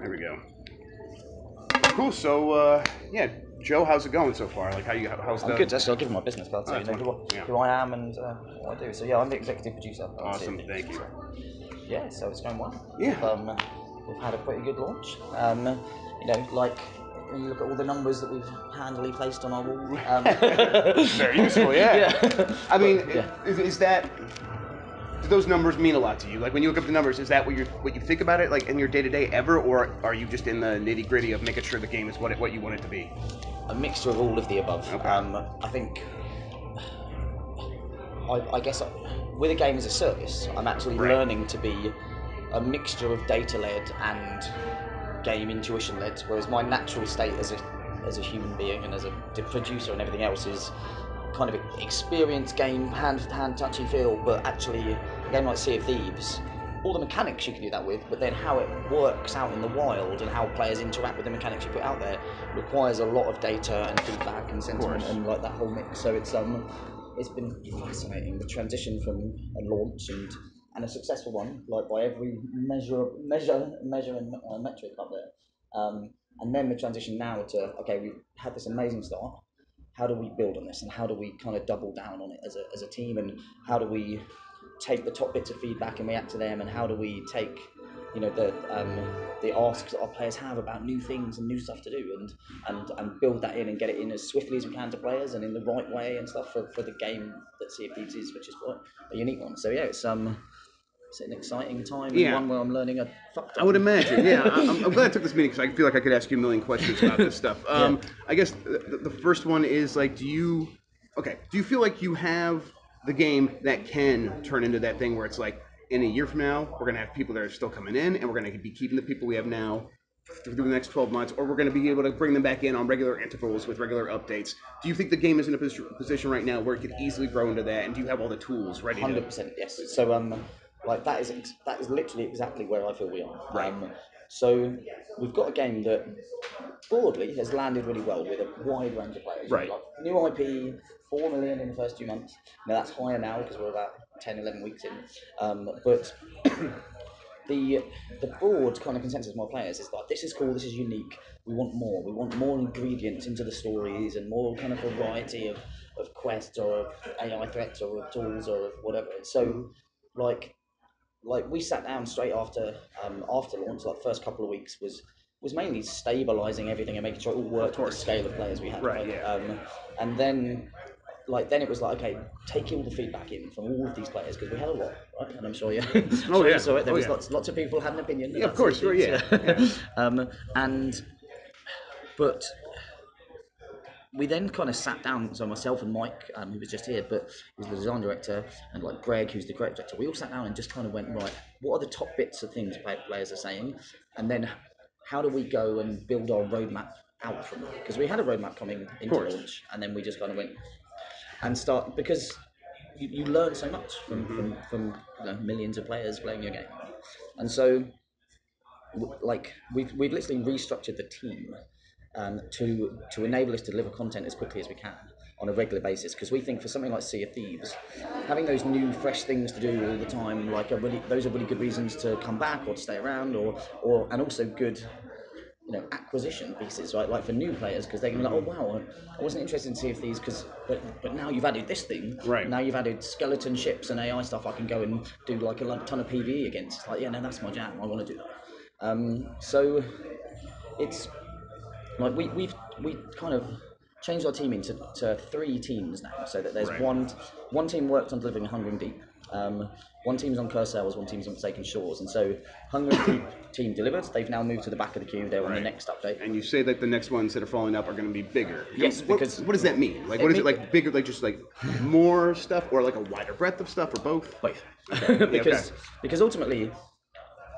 There we go. Cool. So, yeah, Joe, how's it going so far? Like, how's I'm the? good. Actually, I'll give you my business card so you that's know wonderful. Yeah. who I am and what I do. So yeah, I'm the executive producer. On Sea of Awesome. Thieves. Thank you. So, yeah, so it's going well. Yeah. We've had a pretty good launch. Like when you look at all the numbers that we've handily placed on our wall. Very useful. Yeah. Yeah. I mean, Yeah. is that? Do those numbers mean a lot to you? Like when you look up the numbers, is that what you think about it, like in your day to day ever, or are you just in the nitty gritty of making sure the game is what you want it to be? A mixture of all of the above. Okay. I think. I guess with a game as a service, I'm actually Right. learning to be a mixture of data-led and game intuition-led, whereas my natural state as a human being and as a producer and everything else is kind of experience game, hand touchy feel, but actually a game like Sea of Thieves, all the mechanics you can do that with, but then how it works out in the wild and how players interact with the mechanics you put out there requires a lot of data and feedback and sentiment and like that whole mix. So it's been fascinating, the transition from a launch and a successful one, like by every measure and metric up there. And then the transition now to, okay, we've had this amazing start. How do we build on this, and how do we kind of double down on it as a team, and how do we take the top bits of feedback and react to them, and how do we take the asks that our players have about new things and new stuff to do, and build that in and get it in as swiftly as we can to players and in the right way and stuff for the game that Sea of Thieves is, which is quite a unique one. So yeah, it's an exciting time and one where I'm learning a fuck ton. I would imagine. Yeah, I'm glad I took this meeting because I feel like I could ask you a million questions about this stuff. I guess the first one is like, do you feel like you have the game that can turn into that thing where it's like in a year from now we're gonna have people that are still coming in and we're gonna be keeping the people we have now through the next 12 months, or we're going to be able to bring them back in on regular intervals with regular updates. Do you think the game is in a position right now where it could easily grow into that, and do you have all the tools ready? 100% yes. So like that is literally exactly where I feel we are. Right. So we've got a game that broadly has landed really well with a wide range of players. Right. Like new IP, 4 million in the first 2 months. Now that's higher now because we're about 10, 11 weeks in. But the broad kind of consensus of my players is like, this is cool, this is unique, we want more. We want more ingredients into the stories and more kind of variety of quests or of AI threats or of tools or of whatever. So like we sat down straight after launch, like the first couple of weeks was mainly stabilizing everything and making sure it all worked with the scale of players we had. Right. Yeah. And then then it was like, okay, take all the feedback in from all of these players because we had a lot, right? And I'm sure you, you saw it. There was lots of people had an opinion. Yeah, of course. Yeah. But we then kind of sat down, so myself and Mike, who was just here, but he was the design director, and like Greg, who's the creative director, we all sat down and just kind of went, right, what are the top bits of things players are saying, and then how do we go and build our roadmap out from that? Because we had a roadmap coming into launch, and then we just kind of went and start, because you learn so much from millions of players playing your game, and so like we've literally restructured the team to enable us to deliver content as quickly as we can on a regular basis, because we think for something like Sea of Thieves, having those new fresh things to do all the time, those are really good reasons to come back or to stay around, or and also good acquisition pieces, right? Like for new players, because they're gonna be like, oh wow, I wasn't interested in Sea of Thieves but now you've added this thing, right? Now you've added skeleton ships and AI stuff I can go and do like a ton of PvE against. It's like, yeah, no, that's my jam. I want to do that. So it's like we kind of changed our team into 3 teams now, so that there's one team worked on delivering Hungering Deep, one team's on Curse Sails, one team's on Forsaken Shores, and so Hungering Deep team delivered. They've now moved to the back of the queue. They're on the next update. And you say that the next ones that are following up are going to be bigger. Yes, because what does that mean? Like, what is it like? Bigger, like just like more stuff, or like a wider breadth of stuff, or both? Both. Because ultimately,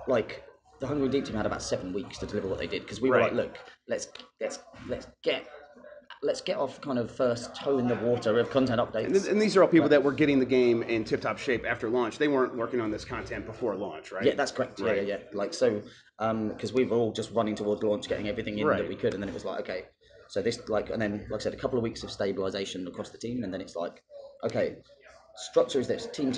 like the Hungry Deep team had about 7 weeks to deliver what they did, because we were like, look, let's get off kind of first toe in the water of content updates. And these are all people that were getting the game in tip-top shape after launch. They weren't working on this content before launch, right? Yeah, that's correct. Right. Yeah. Like so, because we were all just running towards launch, getting everything in that we could, and then it was like, okay, so this and then like I said, a couple of weeks of stabilization across the team, and then it's like, okay, structure is this team.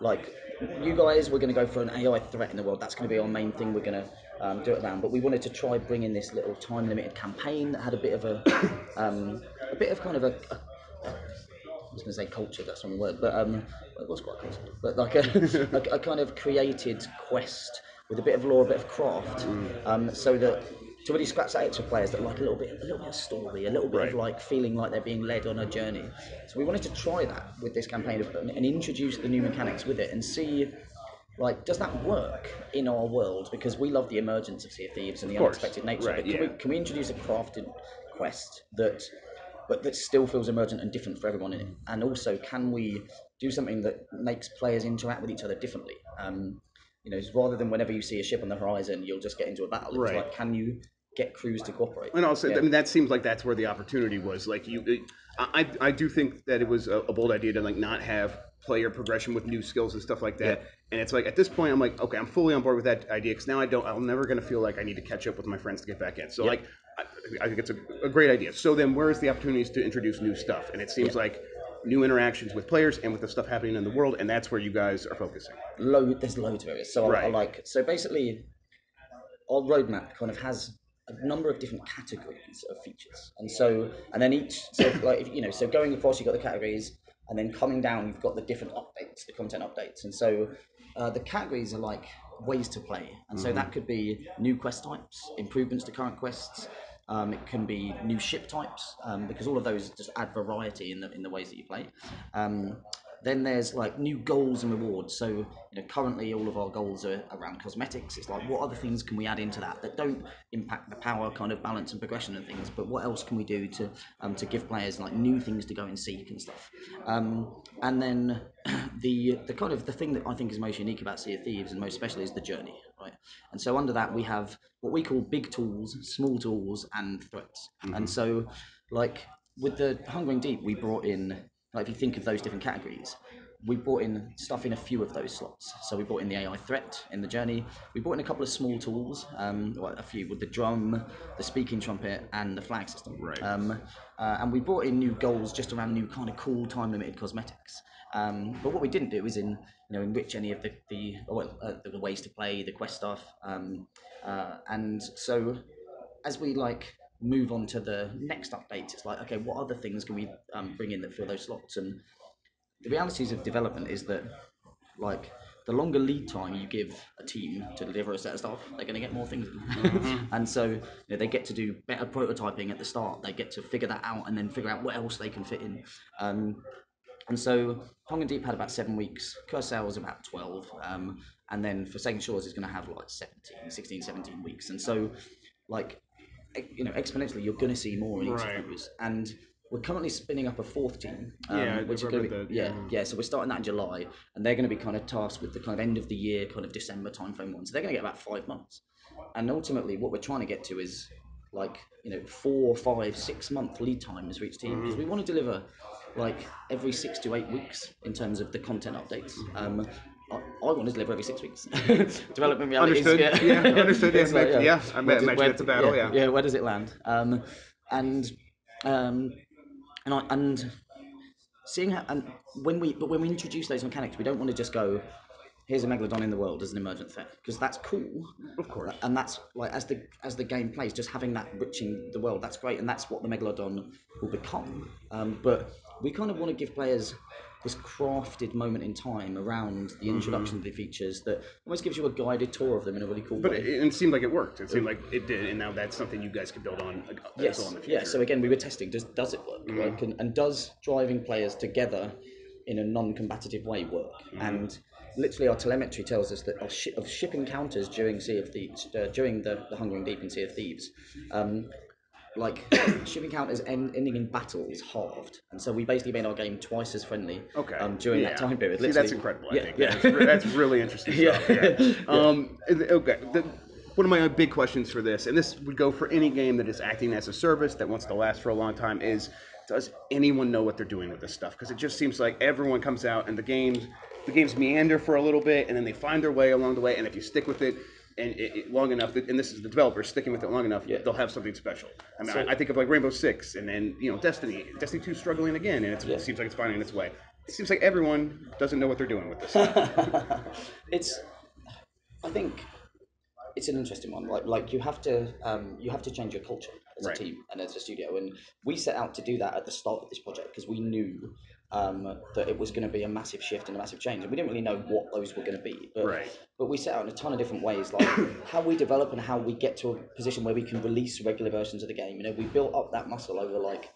Like you guys, we're going to go for an AI threat in the world. That's going to be our main thing. We're going to do it around. But we wanted to try bring in this little time limited campaign that had a bit of a bit of kind of I was going to say culture, that's the wrong word, but it was quite cultured. But like a kind of created quest with a bit of lore, a bit of craft, so that to really scratch that itch for players that like a little bit of story, a little bit of like feeling like they're being led on a journey. So we wanted to try that with this campaign and introduce the new mechanics with it and see. Like, does that work in our world? Because we love the emergence of Sea of Thieves and the unexpected nature. Right, but can we introduce a crafted quest that still feels emergent and different for everyone in it? And also, can we do something that makes players interact with each other differently? Rather than whenever you see a ship on the horizon, you'll just get into a battle. It's like, can you get crews to cooperate? And also, I mean, that seems like that's where the opportunity was. Like I do think that it was a bold idea to like not have player progression with new skills and stuff like that. Yeah. And it's like at this point, I'm like, okay, I'm fully on board with that idea because now I'm never going to feel like I need to catch up with my friends to get back in. So like, I think it's a great idea. So then, where's the opportunities to introduce new stuff? And it seems like new interactions with players and with the stuff happening in the world, and that's where you guys are focusing. There's loads of areas. So so basically, our roadmap kind of has a number of different categories of features, and then so going across you've got the categories, and then coming down you've got the different updates, the content updates, and so the categories are like ways to play, and so that could be new quest types, improvements to current quests. It can be new ship types because all of those just add variety in the ways that you play. Then there's like new goals and rewards. So currently all of our goals are around cosmetics. It's like what other things can we add into that don't impact the power kind of balance and progression and things, but what else can we do to give players like new things to go and seek and stuff. And then the kind of the thing that I think is most unique about Sea of Thieves and most especially is the journey, right? And so under that we have what we call big tools, small tools, and threats. And so like with the Hungering Deep, we brought in, like if you think of those different categories, we brought in stuff in a few of those slots. So we brought in the AI threat in the journey. We brought in a couple of small tools, a few with the drum, the speaking trumpet, and the flag system. Right. And we brought in new goals just around new kind of cool time limited cosmetics. But what we didn't do is enrich any of the ways to play, the quest stuff. And so as we like move on to the next update, it's like, okay, what other things can we bring in that fill those slots? And the realities of development is that like the longer lead time you give a team to deliver a set of stuff, they're going to get more things. And so they get to do better prototyping at the start. They get to figure that out and then figure out what else they can fit in. And so Hungering Deep had about 7 weeks, Curacao was about 12, and then Forsaken Shores is going to have like 17 weeks. And so like exponentially you're going to see more in each of those. And we're currently spinning up a fourth team, which is going to be so we're starting that in July, and they're going to be kind of tasked with the kind of end of the year kind of December timeframe one. So they're going to get about 5 months, and ultimately what we're trying to get to is like 4, 5, 6 month lead times for each team, because we want to deliver like every 6 to 8 weeks in terms of the content updates. I want to deliver every 6 weeks. Development realities. Understood. Understood. I imagine it's a battle. Yeah. Where does it land? And seeing how when we introduce those mechanics, we don't want to just go, here's a megalodon in the world as an emergent threat, because that's cool, of course, and that's like as the game plays, just having that enriching the world, that's great, and that's what the megalodon will become. But we kind of want to give players this crafted moment in time around the introduction of the features that almost gives you a guided tour of them in a really cool way. But it seemed like it worked. It seemed like it did, and now that's something you guys can build on as well in the future. Yeah, so again, we were testing, does it work? Like, and does driving players together in a non-combative way work? And literally our telemetry tells us that of ship encounters during Sea of Thieves, during the Hungering Deep and Sea of Thieves, like ship encounters ending in battle is halved, and so we basically made our game twice as friendly during that time period. See, that's incredible. I think that's really interesting stuff. Okay. One of my big questions for this, and this would go for any game that is acting as a service that wants to last for a long time, is does anyone know what they're doing with this stuff? Because it just seems like everyone comes out and the games meander for a little bit, and then they find their way along the way, and if you stick with it and long enough, and this is the developers sticking with it long enough, they'll have something special. I mean, I think of like Rainbow Six, and then Destiny 2 struggling again, and it seems like it's finding its way. It seems like everyone doesn't know what they're doing with this stuff. It's, I think, it's an interesting one. Like you have to change your culture as a Right. team and as a studio, and we set out to do that at the start of this project because we knew that it was going to be a massive shift and a massive change, and we didn't really know what those were going to be, Right. but we set out in a ton of different ways, like how we develop and how we get to a position where we can release regular versions of the game. You know, we built up that muscle over like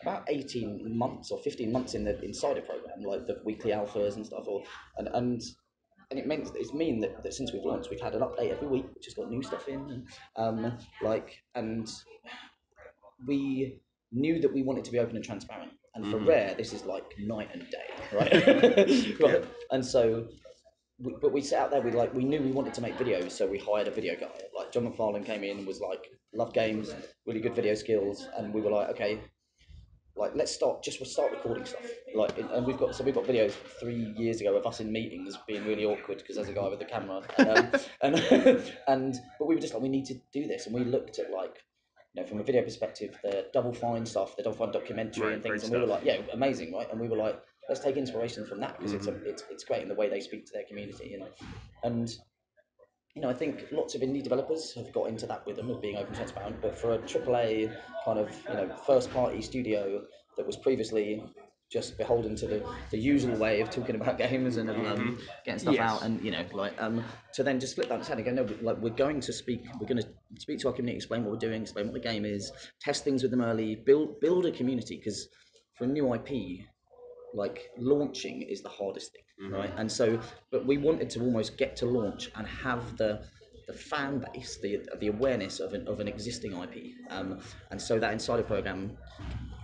about 18 months or 15 months in the insider program, like the weekly alphas and stuff, or and it's mean that since we've launched, we've had an update every week, which has got new stuff in, and we knew that we wanted to be open and transparent. And for Rare, this is like night and day, right? Right. And so, but we set out there. We knew we wanted to make videos, so we hired a video guy. Like John McFarlane came in and was like, "Love games, really good video skills," and we were like, "Okay, like we'll start recording stuff." And we've got videos 3 years ago of us in meetings being really awkward because there's a guy with the camera, and and but we were just like, we need to do this, and we looked at like, you know, from a video perspective, the Double Fine stuff, the Double Fine documentary and things, and we were like, yeah, amazing, right? And we were like, let's take inspiration from that because it's great in the way they speak to their community, and you know, I think lots of indie developers have got into that rhythm of being open and transparent, but for a AAA kind of, you know, first party studio that was previously just beholden to the usual way of talking about games and of getting stuff out, and you know, to then just flip that on its head and go, no, like we're going to speak to our community, explain what we're doing, explain what the game is, test things with them early, build a community, because for a new IP, like launching is the hardest thing, right? And so, but we wanted to almost get to launch and have the fan base, the awareness of an existing IP, and so that insider program,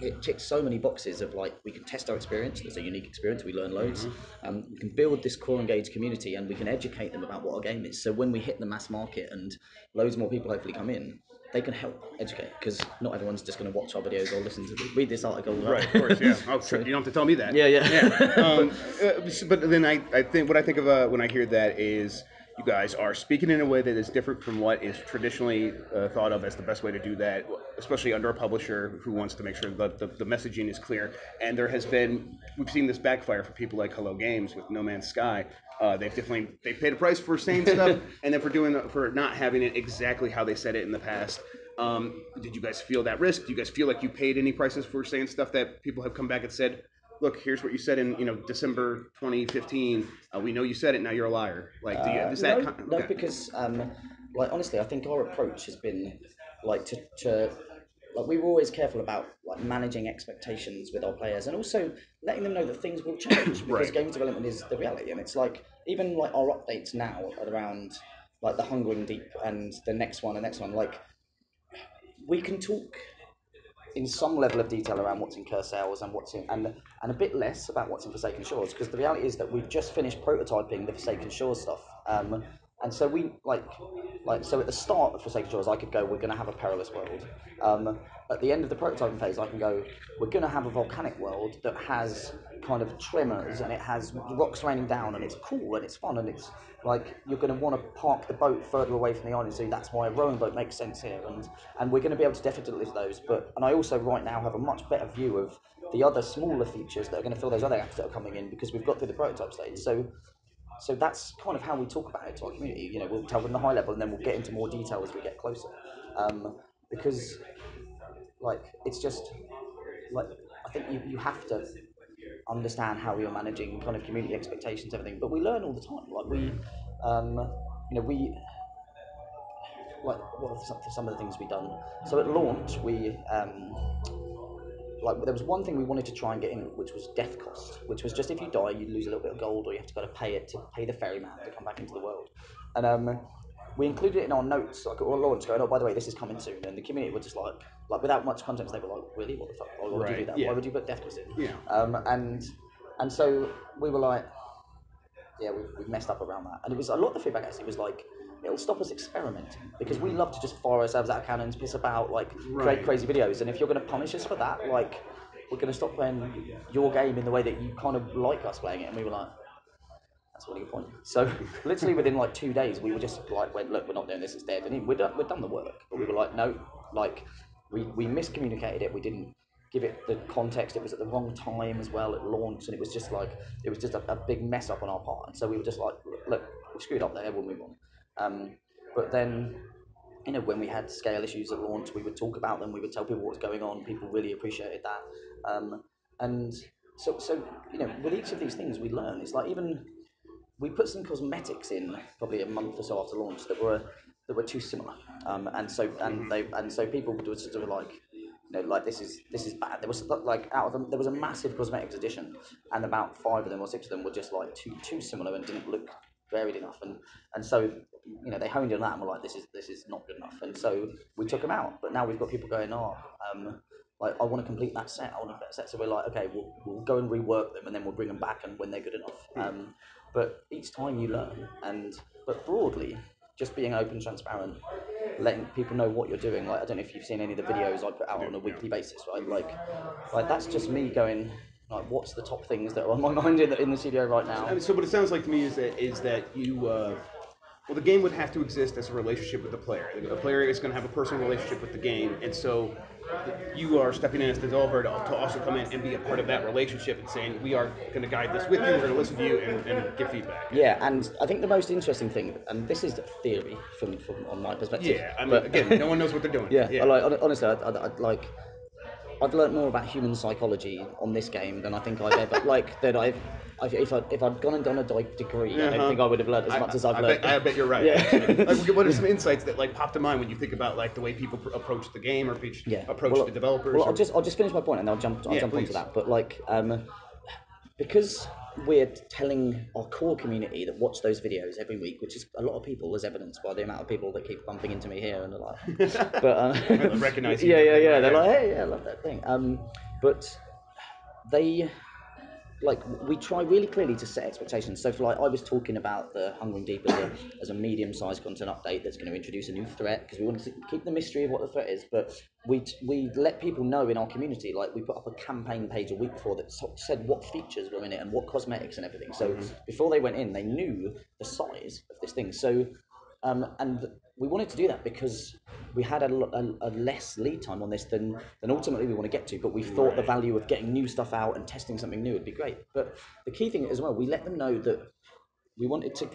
it ticks so many boxes of like, we can test our experience, it's a unique experience, we learn loads, we can build this core engaged community, and we can educate them about what our game is, so when we hit the mass market and loads more people hopefully come in, they can help educate, because not everyone's just going to watch our videos or listen to read this article, right? Of course, yeah. Oh, so, you don't have to tell me that. yeah. But then I think what I think of when I hear that is you guys are speaking in a way that is different from what is traditionally thought of as the best way to do that, especially under a publisher who wants to make sure that the messaging is clear. And we've seen this backfire for people like Hello Games with No Man's Sky. They've paid a price for saying stuff, and then for not having it exactly how they said it in the past. Did you guys feel that risk? Do you guys feel like you paid any prices for saying stuff that people have come back and said, look, here's what you said in December 2015. We know you said it. Now you're a liar. Like, No, because like honestly, I think our approach has been like to like, we were always careful about like managing expectations with our players, and also letting them know that things will change because Right. games development is the reality, and it's like even like our updates now are around like the Hungering Deep and the next one and next one. Like, we can talk in some level of detail around what's in Cursails and what's in and a bit less about what's in Forsaken Shores, because the reality is that we've just finished prototyping the Forsaken Shores stuff, and so we so at the start of Forsaken Shores I could go, we're going to have a perilous world. At the end of the prototyping phase I can go, we're going to have a volcanic world that has kind of tremors and it has rocks raining down and it's cool and it's fun and it's like you're going to want to park the boat further away from the island, so that's why a rowing boat makes sense here, and we're going to be able to definitely live those. And I also right now have a much better view of the other smaller features that are going to fill those other gaps that are coming in because we've got through the prototype stage. So that's kind of how we talk about it to our community. You know, we'll tell them the high level and then we'll get into more detail as we get closer, because like it's just like, I think you have to understand how you're managing kind of community expectations, everything. But we learn all the time. Like we like what are some of the things we've done. So at launch, we like there was one thing we wanted to try and get in, which was death cost, which was just if you die, you lose a little bit of gold, or you have to go to pay it to pay the ferryman to come back into the world. And we included it in our notes, like at launch, going, oh, by the way, this is coming soon. And the community were just like without much context, they were like, really, what the fuck? Why would you do that? Yeah. Why would you put death cost in? Yeah. And so we were like, yeah, we've messed up around that. And it was a lot of the feedback actually was like, it'll stop us experimenting because we love to just fire ourselves out of cannons, piss about, like create crazy videos. And if you're going to punish us for that, like we're going to stop playing your game in the way that you kind of like us playing it. And we were like, that's really good point. So literally within like 2 days, we were just like, went, look, we're not doing this, it's dead. And we'd done the work, but we were like, no, like we miscommunicated it. We didn't give it the context. It was at the wrong time as well at launch, and it was just a big mess up on our part. And so we were just like, look, we screwed up there, we'll move on. But then, when we had scale issues at launch, we would talk about them. We would tell people what was going on. People really appreciated that. And so with each of these things, we learn. It's like even we put some cosmetics in probably a month or so after launch that were too similar, and so people would sort of like, like this is bad. There was like out of them, there was a massive cosmetics edition, and about 5 of them or 6 of them were just like too similar and didn't look varied enough, and so they honed in on that and were like, this is not good enough, and so we took them out. But now we've got people going, like, I want to complete that set. I want a better set. So we're like, okay, we'll go and rework them, and then we'll bring them back, and when they're good enough. But each time you learn, but broadly, just being open, transparent, letting people know what you're doing. Like, I don't know if you've seen any of the videos I put out on a weekly basis, right? Like that's just me going, like, what's the top things that are on my mind in the studio right now? I mean, so what it sounds like to me is that you. Well, the game would have to exist as a relationship with the player. The player is going to have a personal relationship with the game, and so you are stepping in as the developer to also come in and be a part of that relationship and saying, we are going to guide this with you, we're going to listen to you and give feedback. Yeah, and I think the most interesting thing, and this is theory from on my perspective. Yeah, I mean, again, no one knows what they're doing. Yeah. Honestly, I've learned more about human psychology on this game than I think I've ever if I'd gone and done a degree, I don't think I would have learned as much as I've learned. I bet you're right. Yeah. What are some insights that popped to mind when you think about the way people approach the game or approach the developers? Well, I'll just finish my point and I'll jump onto that. But because we're telling our core community that watch those videos every week, which is a lot of people, as evidenced by the amount of people that keep bumping into me here and are like, but recognize you. Yeah. They're like, hey, yeah, I love that thing. But they. We try really clearly to set expectations. So for I was talking about the Hungering Deep as a medium-sized content update that's going to introduce a new threat, because we wanted to keep the mystery of what the threat is, but we let people know in our community, like we put up a campaign page a week before that said what features were in it and what cosmetics and everything. So before they went in, they knew the size of this thing. So and we wanted to do that because we had a less lead time on this than ultimately we want to get to, but we thought the value of getting new stuff out and testing something new would be great. But the key thing as well, we let them know that we wanted to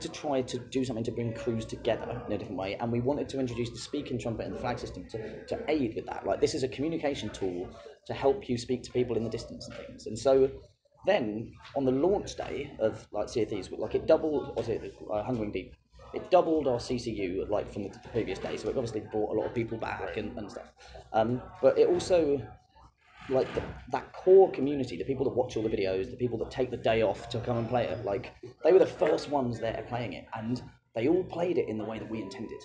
try to do something to bring crews together in a different way, and we wanted to introduce the speaking trumpet and the flag system to aid with that. Like, this is a communication tool to help you speak to people in the distance and things. And so then on the launch day of Sea of Thieves, it doubled, Hungering Deep, it doubled our CCU from the previous day, so it obviously brought a lot of people back and stuff. But it also, that core community, the people that watch all the videos, the people that take the day off to come and play it, they were the first ones there playing it, and they all played it in the way that we intended.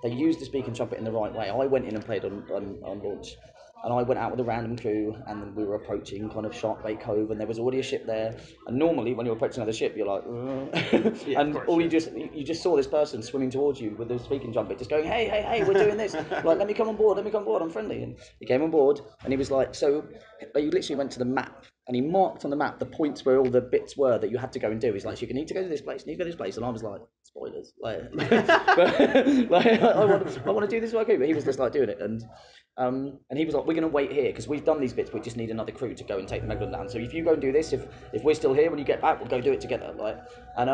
They used the speaking trumpet in the right way. I went in and played on launch, and I went out with a random crew, and then we were approaching kind of Sharkbait Cove, and there was already a ship there. And normally, when you're approaching another ship, you're like, and you just saw this person swimming towards you with the speaking trumpet, just going, hey, we're doing this. Let me come on board, I'm friendly. And he came on board, and he was like, so he literally went to the map, and he marked on the map the points where all the bits were that you had to go and do. He's like, so you need to go to this place, you need to go to this place, and I was like, spoilers, but, I want to do this, okay, but he was just doing it, and he was like, we're going to wait here because we've done these bits, we just need another crew to go and take the Megalodon down. So if you go and do this, if we're still here when you get back, we'll go do it together. And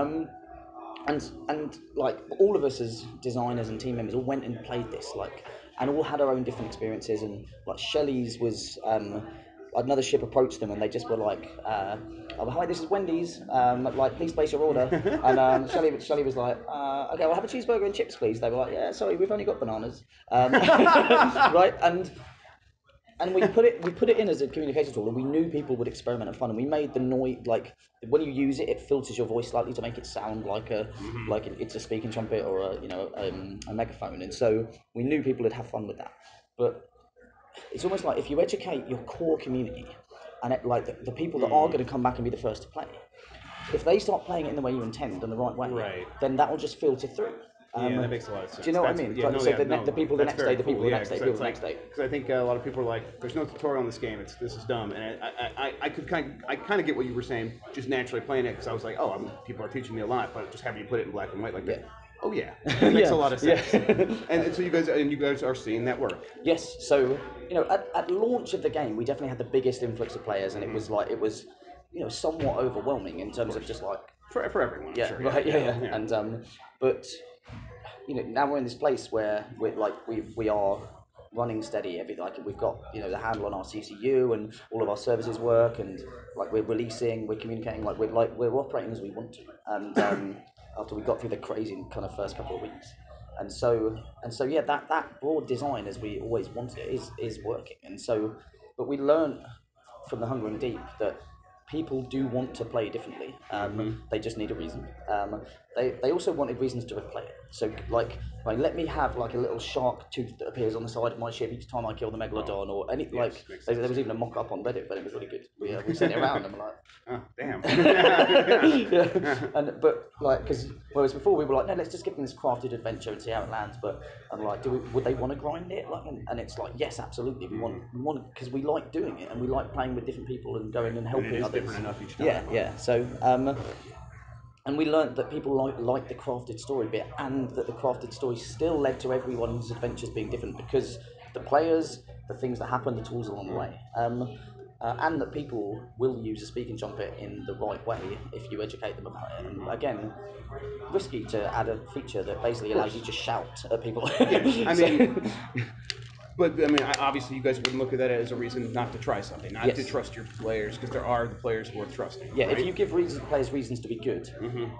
all of us as designers and team members all went and played this, and all had our own different experiences. And Shelley's was another ship approached them and they just were like, oh, hi, this is Wendy's, please place your order. And Shelley was like, okay, I'll have a cheeseburger and chips, please. They were like, yeah, sorry, we've only got bananas. Right, and we put it in as a communication tool, and we knew people would experiment and fun, and we made the noise, when you use it, it filters your voice slightly to make it sound like it's a speaking trumpet or a megaphone, and so we knew people would have fun with that. But it's almost like if you educate your core community, and the people that are going to come back and be the first to play, if they start playing it in the way you intend and the right way, then that will just filter through. That makes a lot of sense. Do you know what I mean? The people the next day, the people the next day, people the next day. Because I think a lot of people are like, "There's no tutorial on this game. This is dumb." And I kind of get what you were saying, just naturally playing it, because I was like, "Oh, people are teaching me a lot, but just having you put it in black and white like that." Oh yeah, that makes a lot of sense. Yeah. And so you guys are seeing that work. Yes. So at launch of the game, we definitely had the biggest influx of players, and it was somewhat overwhelming in terms of just like For everyone, I'm yeah, sure. right, yeah. And but now we're in this place where we are running steady. We've got the handle on our CCU and all of our services work, and like we're releasing, we're communicating, we're operating as we want to. And after we got through the crazy kind of first couple of weeks, and so yeah, that broad design as we always wanted it is working. And so, but we learned from the Hungering Deep that people do want to play differently. They just need a reason. They also wanted reasons to replay it. So let me have like a little shark tooth that appears on the side of my ship each time I kill the megalodon, or any there was even a mock up on Reddit, but it was really good. We sent it around and we're like, oh damn. yeah. And but because whereas before we were like, no, let's just give them this crafted adventure and see how it lands. But I'm like, would they want to grind it? And it's like, yes, absolutely. We want because we like doing it and we like playing with different people and going and helping it is others. different enough each time. Yeah. So and we learned that people like the crafted story bit, and that the crafted story still led to everyone's adventures being different because the players, the things that happen, the tools along the way. And that people will use a speaking trumpet in the right way if you educate them about it. And again, risky to add a feature that basically allows you to shout at people. Yeah, I mean, but I mean, obviously, you guys wouldn't look at that as a reason not to try something, not to trust your players, because there are the players worth trusting. Yeah, right? if you give players reasons to be good,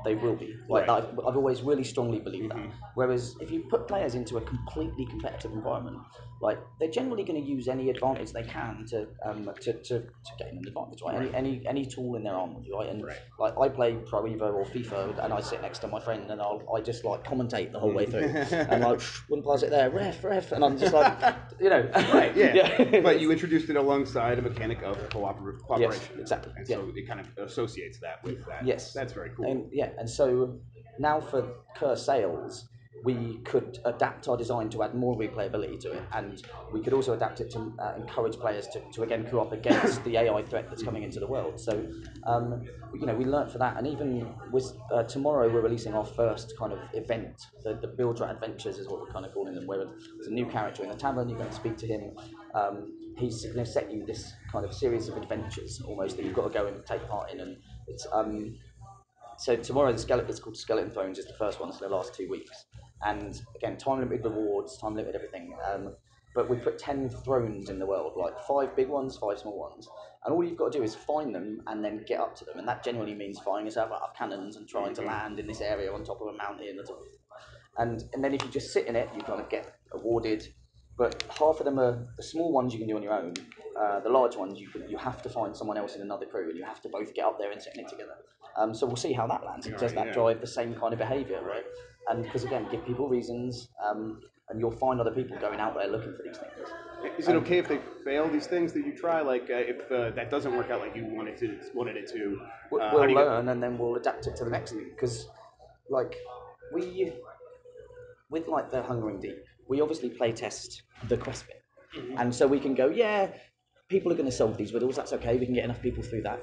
they will be. Right. I've always really strongly believed that. Whereas if you put players into a completely competitive environment, they're generally going to use any advantage they can to gain an advantage, right? Any tool in their armory, right? And I play Pro Evo or FIFA, and I sit next to my friend, and I just commentate the whole way through, and wouldn't pass it there, ref, and I'm just like, Right, yeah. yeah. But you introduced it alongside a mechanic of cooperation. Yes, exactly. And so it kind of associates that with that. Yes. That's very cool. And so now for Curse Sales, we could adapt our design to add more replayability to it, and we could also adapt it to encourage players to again queue up against the AI threat that's coming into the world. So, we learnt for that, and even with tomorrow we're releasing our first kind of event. The Build Rat Adventures is what we're kind of calling them, where there's a new character in the tavern. You're going to speak to him. He's going to set you this kind of series of adventures almost that you've got to go and take part in, and it's so tomorrow it's called Skeleton Thrones. It's the first one. It's going to last 2 weeks, and again, time limited rewards, time limited everything. But we put 10 thrones in the world, like 5 big ones, 5 small ones, and all you've got to do is find them and then get up to them, and that generally means firing yourself out of cannons and trying to land in this area on top of a mountain. And then if you just sit in it, you kind of get awarded. But half of them are the small ones you can do on your own. The large ones you have to find someone else in another crew, and you have to both get up there and sit in it together. So we'll see how that lands. Does that drive the same kind of behaviour, right? And because again, give people reasons, and you'll find other people going out there looking for these things. Is it okay if they fail these things that you try? Like if that doesn't work out like you wanted it to? We'll learn, and then we'll adapt it to the next thing. Because we with the Hungering Deep, we obviously play test the quest bit, and so we can go, yeah, people are going to solve these riddles. That's okay. We can get enough people through that.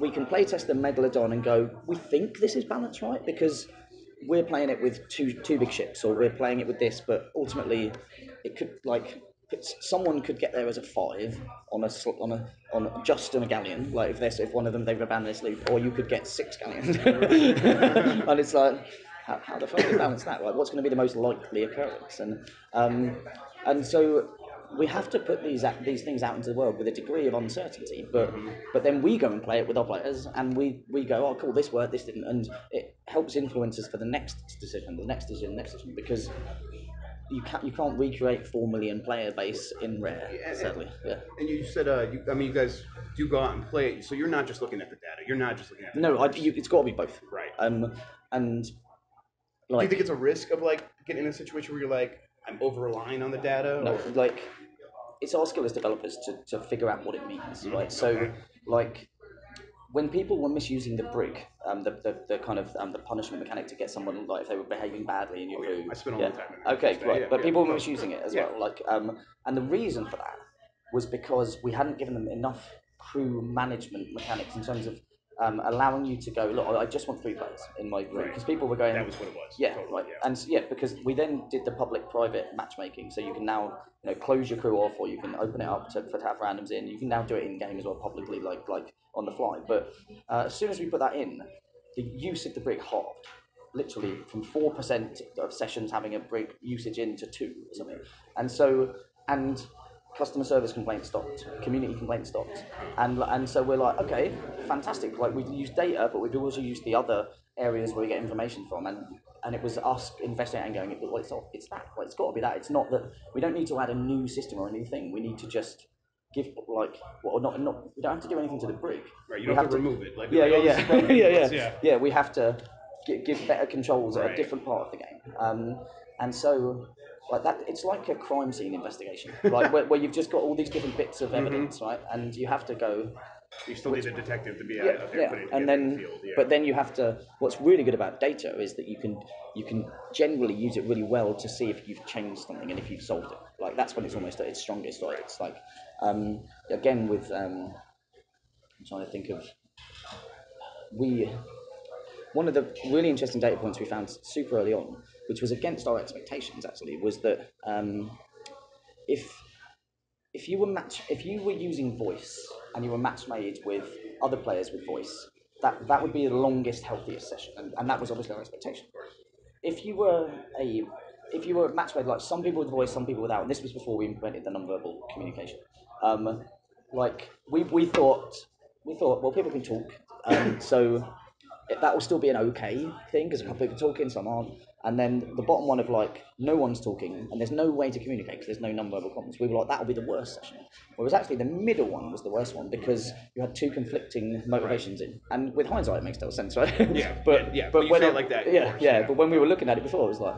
We can play test the Megalodon and go, we think this is balanced right because we're playing it with two big ships, or we're playing it with this, but ultimately, it could someone could get there as a 5 on just on a galleon, like if one of them they've abandoned their sloop, or you could get 6 galleons, and it's like how the fuck do you balance that? Like, what's going to be the most likely occurrence? And so we have to put these things out into the world with a degree of uncertainty, but then we go and play it with our players, and we go, oh cool, this worked, this didn't, and it helps influence us for the next decision, because you can't recreate 4 million player base in Rare, sadly. Yeah. And you said you guys do go out and play it, so you're not just looking at the data. You're not just looking at the it's got to be both. Right. And do you think it's a risk of getting in a situation where you're like, I'm over relying on the data? No, it's our skill as developers to figure out what it means, right? So when people were misusing the brig, the kind of the punishment mechanic to get someone, if they were behaving badly in your crew. I spent a long time in it. Okay, right. But people were misusing it as well. And the reason for that was because we hadn't given them enough crew management mechanics in terms of allowing you to go, look, I just want 3 players in my group, because people were going. That was what it was. Yeah, Totally, right. yeah. And because we then did the public-private matchmaking, so you can now close your crew off, or you can open it up to have randoms in. You can now do it in game as well, publicly, like on the fly. But as soon as we put that in, the use of the brig halved, literally from 4% of sessions having a brig usage into 2 or something. And customer service complaints stopped, community complaints stopped, and so we're like, okay, fantastic. Like, we use data, but we've also used the other areas where we get information from, and it was us investigating and going, well, it's that. Well, it's got to be that. It's not that we don't need to add a new system or a new thing. We need to just give, like, well, not we don't have to do anything to the brig. Right, you don't have to remove it. Like, Yeah. We have to give better controls at a different part of the game. And so, like that, it's like a crime scene investigation, like where you've just got all these different bits of evidence, right? And you have to go. You still need a detective to be out there putting it and together then, in the field. Yeah. but then you have to. What's really good about data is that you can generally use it really well to see if you've changed something and if you've solved it. Like, that's when it's almost at its strongest. Right? It's like, again with I'm trying to think of one of the really interesting data points we found super early on, which was against our expectations actually, was that if if you were using voice and you were match made with other players with voice, that would be the longest, healthiest session, and that was obviously our expectation. If you were match made, like some people with voice, some people without, and this was before we implemented the non-verbal communication. Like we thought, well, people can talk, so that will still be an okay thing because a couple people talking, some aren't. And then the bottom one of like no one's talking and there's no way to communicate because there's no non-verbal comms. We were like, that'll be the worst session. Whereas actually the middle one was the worst one because you had 2 conflicting motivations in. And with hindsight, it makes total sense, right? Yeah, but you when say it like that. Yeah. But when we were looking at it before, it was like.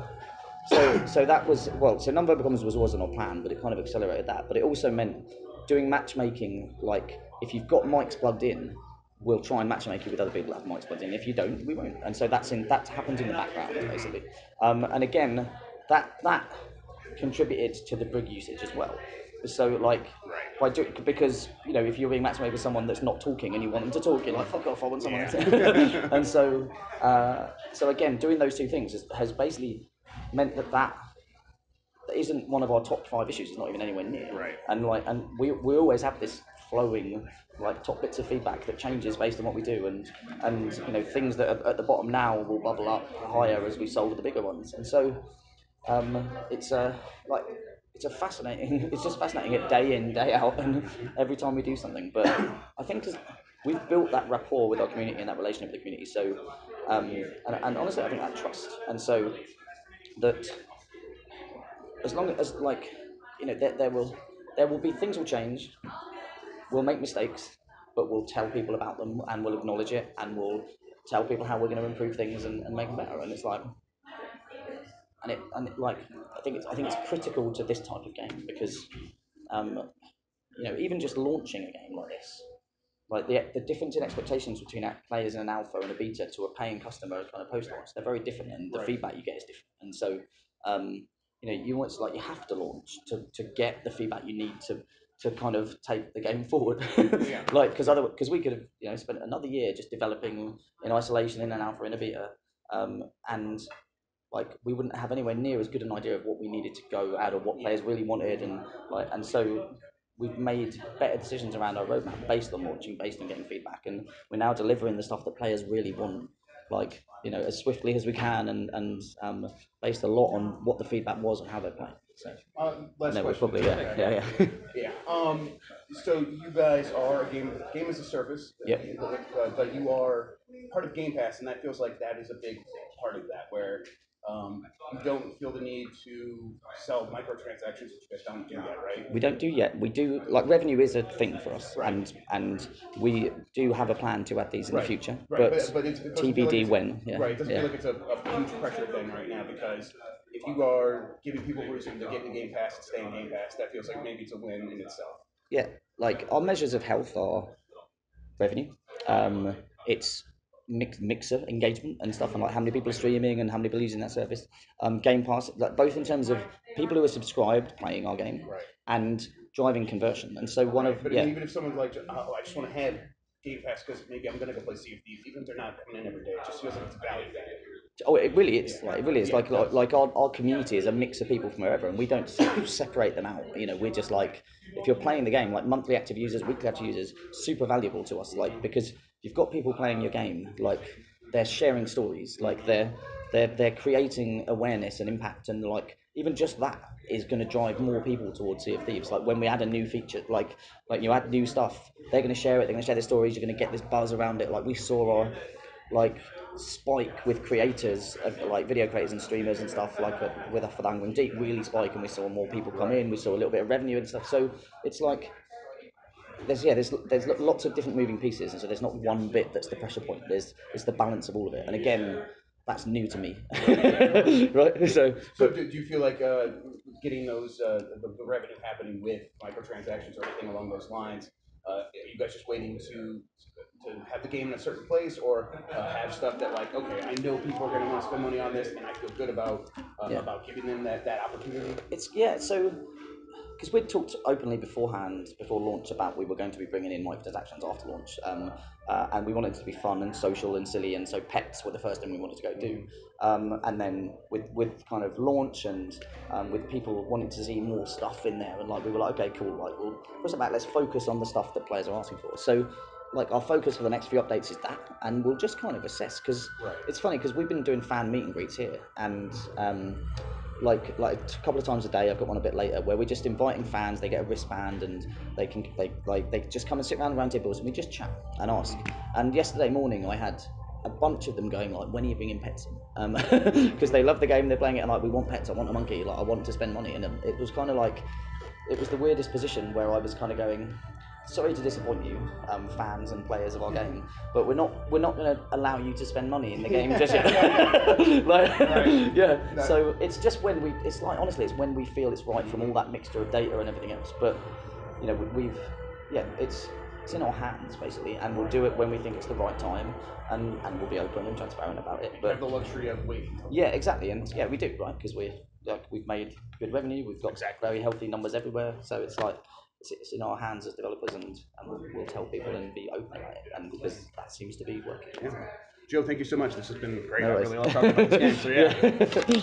So that was, well, so non-verbal comms wasn't our plan, but it kind of accelerated that. But it also meant doing matchmaking, like if you've got mics plugged in, we'll try and matchmake you with other people that have mics plugged in. If you don't, we won't. And so that happens in the background basically. And again, that contributed to the brig usage as well. So like because if you're being matchmade with someone that's not talking and you want them to talk, you're like, fuck off, I want someone else. And so again, doing those 2 things has basically meant that isn't one of our top 5 issues. It's not even anywhere near. Right. And we always have this flowing like top bits of feedback that changes based on what we do, and things that are at the bottom now will bubble up higher as we solve the bigger ones. And so it's it's fascinating. It's just fascinating it day in, day out, and every time we do something. But I think we've built that rapport with our community and that relationship with the community. So and honestly, I think that trust, and so that as long as there will be things will change. We'll make mistakes, but we'll tell people about them and we'll acknowledge it and we'll tell people how we're going to improve things and make them better. And it's like, like I think it's critical to this type of game because even just launching a game like this, like the difference in expectations between players in an alpha and a beta to a paying customer kind of post launch, they're very different, and the feedback you get is different. And so you have to launch to get the feedback you need to kind of take the game forward. Like because we could have spent another year just developing in isolation in an alpha in a beta, and like we wouldn't have anywhere near as good an idea of what we needed to go out or what players really wanted, and so we've made better decisions around our roadmap based on launching, based on getting feedback, and we're now delivering the stuff that players really want, like as swiftly as we can, and based a lot on what the feedback was and how they're playing. So last question. Probably yeah. Yeah. So you guys are a game as a service. Yep. But you are part of Game Pass, and that feels like that is a big part of that, where you don't feel the need to sell microtransactions, which you guys don't do yet, right? We don't do yet. We do, like, revenue is a thing for us, right. and we do have a plan to add these in the future. Right. But it TBD like when. Yeah. Right. It doesn't feel like it's a huge pressure thing right now, because if you are giving people reason to get in Game Pass and stay in Game Pass, that feels like maybe it's a win in itself. Yeah, like our measures of health are revenue. It's mixer engagement and stuff, and like how many people are streaming and how many people are using that service. Game Pass, like both in terms of people who are subscribed playing our game, and driving conversion. And so But even if someone's like, oh, I just want to have Game Pass because maybe I'm gonna go play Sea of Thieves, even if they're not coming in every day. It just feels like it's value. Oh, it really is. Like it really is. Like our community is a mix of people from wherever, and we don't separate them out. You know, we're just like if you're playing the game, like monthly active users, weekly active users, super valuable to us. Like because you've got people playing your game, like they're sharing stories, like they're creating awareness and impact, and like even just that is going to drive more people towards Sea of Thieves. Like when we add a new feature, like you add new stuff, they're going to share it. They're going to share their stories. You're going to get this buzz around it. Like we saw our like spike with creators, like video creators and streamers and stuff, like with for the Angling Deep, really spike, and we saw more people come in. We saw a little bit of revenue and stuff. So it's like there's lots of different moving pieces, and so there's not one bit that's the pressure point. It's the balance of all of it, and again, that's new to me, right? So do you feel like getting those the revenue happening with microtransactions or anything along those lines? Are you guys just waiting to have the game in a certain place, or have stuff that like, okay, I know people are going to want to spend money on this, and I feel good about giving them that opportunity? So because we'd talked openly beforehand, before launch, about we were going to be bringing in microtransactions after launch, and we wanted it to be fun and social and silly, and so pets were the first thing we wanted to go do, and then with kind of launch and with people wanting to see more stuff in there, and like we were like, okay, cool, like we'll push it back, let's focus on the stuff that players are asking for. So like our focus for the next few updates is that, and we'll just kind of assess, because it's funny because we've been doing fan meet and greets here, and like a couple of times a day. I've got one a bit later where we're just inviting fans. They get a wristband and they just come and sit around the round tables and we just chat and ask. And yesterday morning I had a bunch of them going like, when are you bringing pets in? Because they love the game, they're playing it, and like, we want pets, I want a monkey, like I want to spend money. And it was kind of like, it was the weirdest position where I was kind of going, sorry to disappoint you, fans and players of our game, but we're not going to allow you to spend money in the game just yet. So it's just when it's like, honestly, it's when we feel it's right from all that mixture of data and everything else. But you know, it's in our hands basically, and we'll do it when we think it's the right time, and we'll be open and transparent about it. But have the luxury of waiting. Yeah, exactly, and we do, right? Because we've made good revenue, we've got very healthy numbers everywhere, so it's like it's in our hands as developers, and we'll tell people and be open about it, and because that seems to be working. Yeah. Joe, thank you so much. This has been great. No I really love talking about this game. So yeah.